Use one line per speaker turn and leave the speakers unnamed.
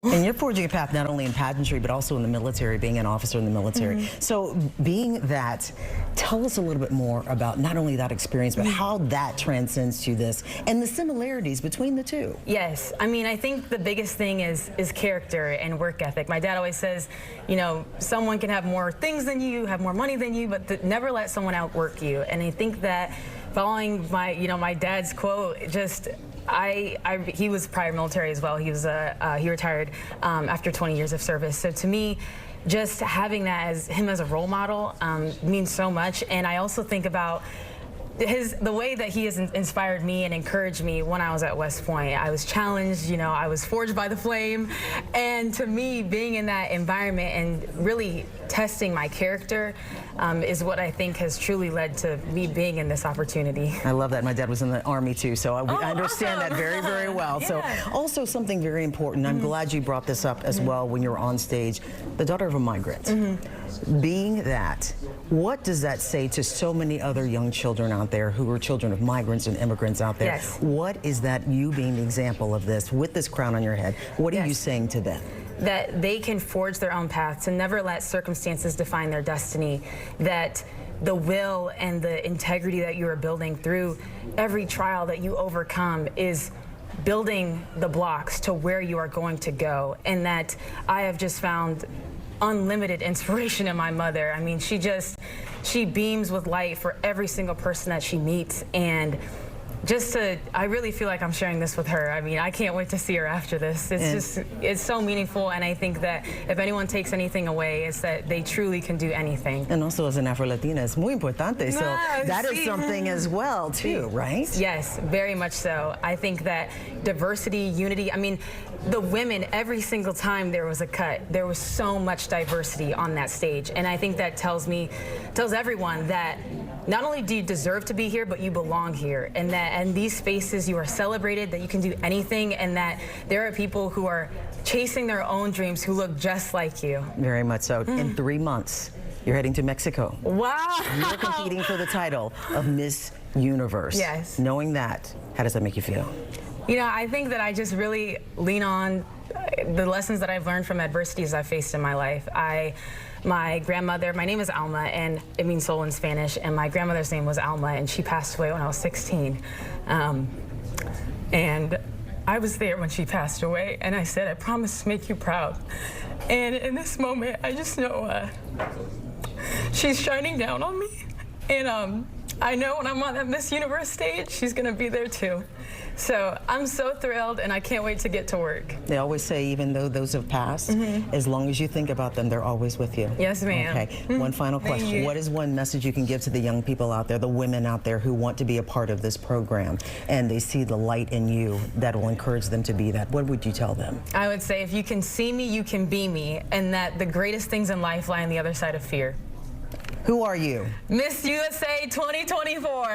And you're forging a path not only in pageantry, but also in the military, being an officer in the military. So being that, tell us a little bit more about not only that experience, but how that transcends to this and the similarities between the two.
Yes, I mean, I think the biggest thing is character and work ethic. My dad always says, you know, someone can have more things than you, have more money than you, but never let someone outwork you. And I think that following my dad's quote, just he was prior military as well. He was he retired after 20 years of service. So to me, just having that as him as a role model means so much. And I also think about the way that he has inspired me and encouraged me when I was at West Point. I was challenged, you know, I was forged by the flame. And to me, being in that environment and really testing my character is what I think has truly led to me being in this opportunity.
I love that. My dad was in the Army too, so I understand
awesome.
that very, very well.
Yeah.
So also something very important, I'm glad you brought this up as well when you're on stage, the daughter of a migrant. Being that, what does that say to so many other young children out there who are children of migrants and immigrants out there?
Yes.
What is that, you being the example of this, with this crown on your head, what are you saying to them?
That they can forge their own path, to never let circumstances define their destiny, that the will and the integrity that you are building through every trial that you overcome is building the blocks to where you are going to go, and that I have just found unlimited inspiration in my mother. I mean, she beams with light for every single person that she meets, and I really feel like I'm sharing this with her. I mean, I can't wait to see her after this. It's so meaningful, and I think that if anyone takes anything away, it's that they truly can do anything.
And also as an Afro-Latina, it's muy importante, so that is something as well too, right?
Yes, very much so. I think that diversity, unity, I mean, the women, every single time there was a cut, there was so much diversity on that stage, and I think that tells everyone that not only do you deserve to be here, but you belong here, and that in these spaces you are celebrated, that you can do anything, and that there are people who are chasing their own dreams who look just like you.
Very much so. In 3 months, you're heading to Mexico.
Wow!
You're competing for the title of Miss Universe.
Yes.
Knowing that, how does that make you feel?
You know, I think that I just really lean on the lessons that I've learned from adversities I've faced in my life. My grandmother, my name is Alma, and it means soul in Spanish, and my grandmother's name was Alma, and she passed away when I was 16. And I was there when she passed away, and I said, I promise to make you proud. And in this moment, I just know she's shining down on me, and I know when I'm on that Miss Universe stage, she's gonna be there too. So I'm so thrilled, and I can't wait to get to work.
They always say, even though those have passed, as long as you think about them, they're always with you.
Yes, ma'am.
Okay, one final question. What is one message you can give to the young people out there, the women out there who want to be a part of this program, and they see the light in you that will encourage them to be that? What would you tell them?
I would say, if you can see me, you can be me, and that the greatest things in life lie on the other side of fear.
Who are you?
Miss USA 2024.